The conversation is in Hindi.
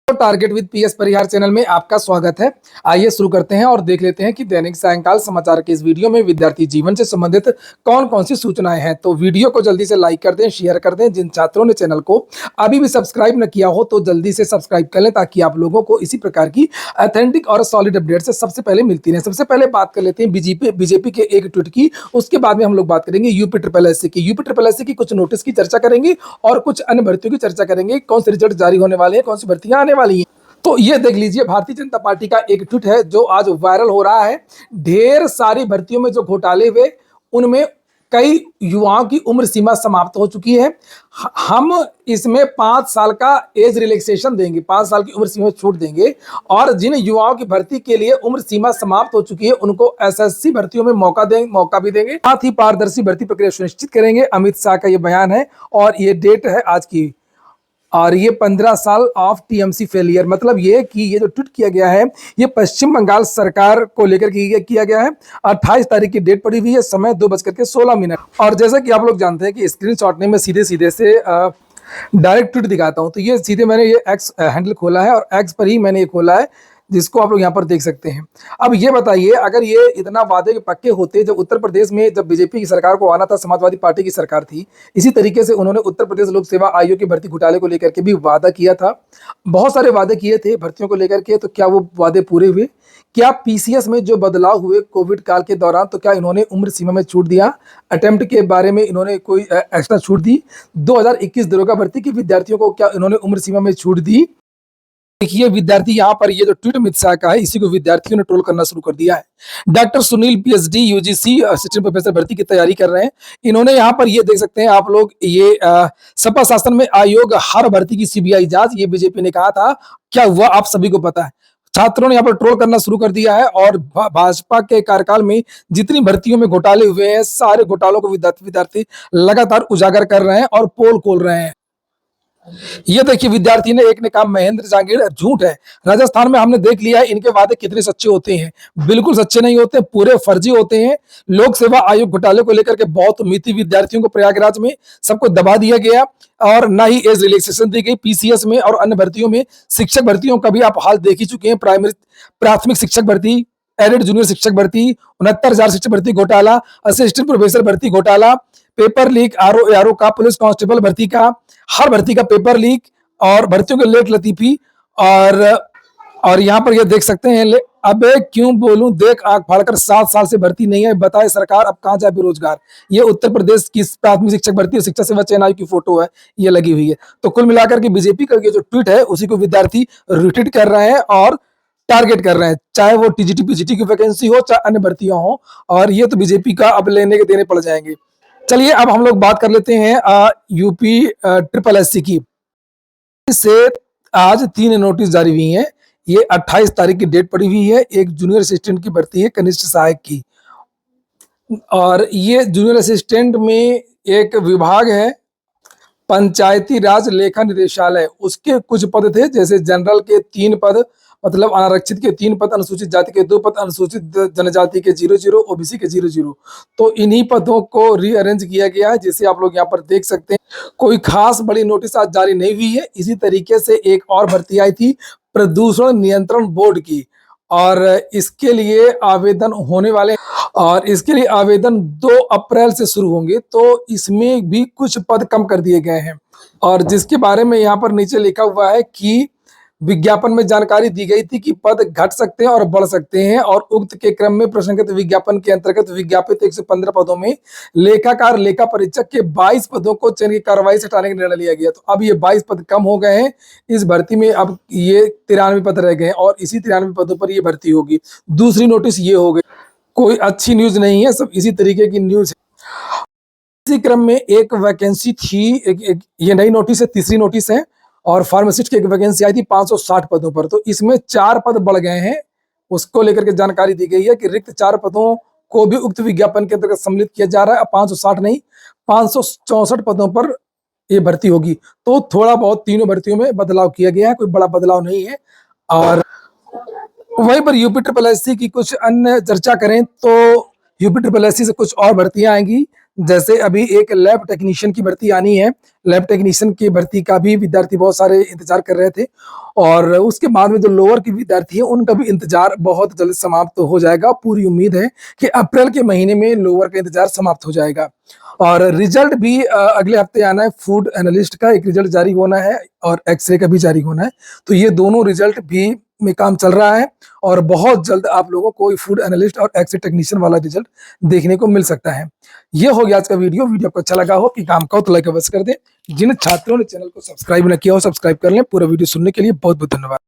तो target with PS Parihar channel में आपका स्वागत है। आइए शुरू करते हैं और देख लेते हैं कि दैनिक सायंकाल समाचार के इस वीडियो में विद्यार्थी जीवन से संबंधित कौन कौन सी सूचनाएं हैं। तो वीडियो को जल्दी से लाइक कर दें, शेयर कर दें। जिन छात्रों ने चैनल को अभी भी सब्सक्राइब न किया हो तो जल्दी से सब्सक्राइब कर लें, ताकि आप लोगों को इसी प्रकार की ऑथेंटिक और सॉलिड अपडेट से सबसे पहले मिलती रहे। सबसे पहले बात कर लेते हैं बीजेपी के एक ट्वीट की। उसके बाद में हम लोग बात करेंगे यूपी ट्रिपल एससी की कुछ नोटिस की चर्चा करेंगे और कुछ अन्य भर्तियों की चर्चा करेंगे। कौन से रिजल्ट जारी होने वाले हैं, कौन सी भर्तियां आने वाली हैं। तो ये देख लीजिए, भारतीय जनता पार्टी का एक ट्वीट है जो आज वायरल हो रहा है। ढेर सारी भर्तियों में जो घोटाले हुए उनमें कई युवाओं की उम्र सीमा समाप्त हो चुकी है। हम इसमें 5 साल का एज रिलैक्सेशन देंगे, 5 साल की उम्र सीमा छूट देंगे। और जिन युवाओं की भर्ती के लिए उम्र सीमा समाप्त हो चुकी है उनको एसएससी भर्तियों में मौका भी देंगे। साथ ही पारदर्शी भर्ती प्रक्रिया सुनिश्चित करेंगे। अमित शाह का ये बयान है और ये डेट है आज की। और ये 15 साल ऑफ टीएमसी फेलियर, मतलब ये कि ये जो ट्वीट किया गया है ये पश्चिम बंगाल सरकार को लेकर किया गया है। 28 तारीख की डेट पड़ी हुई है, समय 2:16 और जैसा कि आप लोग जानते हैं कि स्क्रीनशॉट में मैं सीधे से डायरेक्ट ट्वीट दिखाता हूं। तो ये सीधे मैंने ये एक्स हैंडल खोला है और एक्स पर ही मैंने ये खोला है, जिसको आप लोग यहाँ पर देख सकते हैं। अब ये बताइए, अगर ये इतना वादे के पक्के होते, जब उत्तर प्रदेश में जब बीजेपी की सरकार को आना था, समाजवादी पार्टी की सरकार थी, इसी तरीके से उन्होंने उत्तर प्रदेश लोक सेवा आयोग की भर्ती घोटाले को लेकर के भी वादा किया था। बहुत सारे वादे किए थे भर्तियों को लेकर के। तो क्या वो वादे पूरे हुए? क्या पीसीएस में जो बदलाव हुए कोविड काल के दौरान, तो क्या इन्होंने उम्र सीमा में छूट दिया? अटेम्प्ट के बारे में इन्होंने कोई एक्स्ट्रा छूट दी? 2021 दरोगा भर्ती के विद्यार्थियों को क्या इन्होंने उम्र सीमा में छूट दी? देखिए विद्यार्थी यहाँ पर ये जो ट्वीट अमित शाह का है, इसी को विद्यार्थियों ने ट्रोल करना शुरू कर दिया है। Doctor Sunil PhD UGC assistant professor भर्ती की तैयारी कर रहे हैं। इन्होंने यहाँ पर ये देख सकते हैं आप लोग, ये सपा शासन में आयोग हर भर्ती की सीबीआई जांच, ये बीजेपी ने कहा था। क्या हुआ आप सभी को पता है। छात्रों ने यहाँ पर ट्रोल करना शुरू कर दिया है और भाजपा के कार्यकाल में जितनी भर्तियों में घोटाले हुए हैं, सारे घोटालों को विद्यार्थी लगातार उजागर कर रहे हैं और पोल खोल रहे हैं। ये देखिए विद्यार्थी ने एक ने कहा महेंद्र जागीर झूठ है। राजस्थान में हमने देख लिया है इनके वादे कितने सच्चे होते हैं। बिल्कुल सच्चे नहीं होते, पूरे फर्जी होते हैं। लोक सेवा आयोग घोटाले को लेकर के बहुत उम्मीद थी विद्यार्थियों को, प्रयागराज में सबको दबा दिया गया और ना ही एज रिलैक्सेशन दी गई। पीसीएस में और अन्य भर्तियों में, शिक्षक भर्तियों का भी आप हाल देख ही चुके हैं। प्राथमिक शिक्षक भर्ती, एडेड जूनियर शिक्षक भर्ती, 69,000 शिक्षक भर्ती घोटाला, असिस्टेंट प्रोफेसर भर्ती घोटाला, पेपर लीक आरओ का, पुलिस कांस्टेबल भर्ती का, हर भर्ती का पेपर लीक और भर्तियों के लेट लतीफी। और यहाँ पर ये देख सकते हैं, अबे क्यों बोलूं देख आंख फाड़कर, 7 साल से भर्ती नहीं है, बताए सरकार अब कहां जाए बेरोजगार। ये उत्तर प्रदेश की प्राथमिक शिक्षक भर्ती और शिक्षा सेवा चयन आयोग की फोटो है, ये लगी हुई है। तो कुल मिलाकर के बीजेपी का ये जो ट्वीट है उसी को विद्यार्थी रिट्वीट कर रहे हैं और टारगेट कर रहे हैं, चाहे वो टीजीटी पीजीटी की वैकेंसी हो, चाहे अन्य भर्तियां हो। और ये तो बीजेपी का अब लेने के देने पड़ जाएंगे। चलिए अब हम लोग बात कर लेते हैं यूपी ट्रिपल एससी की। से आज 3 नोटिस जारी हुई हैं। ये 28 तारीख की डेट पड़ी हुई है। एक जूनियर असिस्टेंट की भर्ती है, कनिष्ठ सहायक की। और ये जूनियर असिस्टेंट में एक विभाग है, पंचायती राज लेखा निदेशालय, उसके कुछ पद थे। जैसे जनरल के 3 पद, मतलब अनारक्षित के 3 पद, अनुसूचित जाति के 2 पद, अनुसूचित जनजाति के 0-0, ओबीसी के 0-0। तो इन्हीं पदों को रीअरेंज किया गया है, जिसे आप लोग यहाँ पर देख सकते हैं। कोई खास बड़ी नोटिस आज जारी नहीं हुई है। इसी तरीके से एक और भर्ती आई थी प्रदूषण नियंत्रण बोर्ड की, और इसके लिए आवेदन होने वाले, और इसके लिए आवेदन 2 अप्रैल से शुरू होंगे। तो इसमें भी कुछ पद कम कर दिए गए हैं, और जिसके बारे में यहाँ पर नीचे लिखा हुआ है कि विज्ञापन में जानकारी दी गई थी कि पद घट सकते हैं और बढ़ सकते हैं। और उक्त के क्रम में प्रश्नगत विज्ञापन के अंतर्गत विज्ञापित 115 पदों में लेखाकार लेखा परीक्षक के 22 पदों को चयन की कार्रवाई से हटाने का निर्णय लिया गया। तो अब ये 22 पद कम हो गए हैं इस भर्ती में। अब ये 93 पद रह गए हैं और इसी 93 पदों पर ये भर्ती होगी। दूसरी नोटिस ये हो गई, कोई अच्छी न्यूज नहीं है, सब इसी तरीके की न्यूज है। इसी क्रम में एक वैकेंसी थी, ये नई नोटिस है, तीसरी नोटिस है। और फार्मासिस्ट की एक वैकेंसी आई थी 560 पदों पर। तो इसमें 4 पद बढ़ गए हैं, उसको लेकर के जानकारी दी गई है कि रिक्त 4 पदों को भी उक्त विज्ञापन के अंतर्गत सम्मिलित किया जा रहा है। 560 नहीं, 564 पदों पर ये भर्ती होगी। तो थोड़ा बहुत तीनों भर्तियों में बदलाव किया गया है, कोई बड़ा बदलाव नहीं है। और वहीं पर यूपी ट्रिपल एससी की कुछ अन्य चर्चा करें तो यूपी ट्रिपल एससी से कुछ और भर्तियां आएंगी। जैसे अभी एक लैब टेक्नीशियन की भर्ती आनी है, लैब टेक्नीशियन की भर्ती का भी विद्यार्थी बहुत सारे इंतजार कर रहे थे और उसके बाद में जो लोअर के विद्यार्थी है उनका भी इंतजार बहुत जल्द समाप्त हो जाएगा। पूरी उम्मीद है कि अप्रैल के महीने में लोअर का इंतजार समाप्त हो जाएगा और रिजल्ट भी अगले हफ्ते आना है। फूड एनालिस्ट का एक रिजल्ट जारी होना है और एक्सरे का भी जारी होना है, तो ये दोनों रिजल्ट भी में काम चल रहा है और बहुत जल्द आप लोगों को फूड एनालिस्ट और एक्सरे टेक्नीशियन वाला रिजल्ट देखने को मिल सकता है। ये हो गया आज का वीडियो। वीडियो आपको अच्छा लगा हो कि काम का हो तो लाइक अवश्य कर दें। जिन छात्रों ने चैनल को सब्सक्राइब न किया हो सब्सक्राइब कर लें। पूरा वीडियो सुनने के लिए बहुत बहुत धन्यवाद।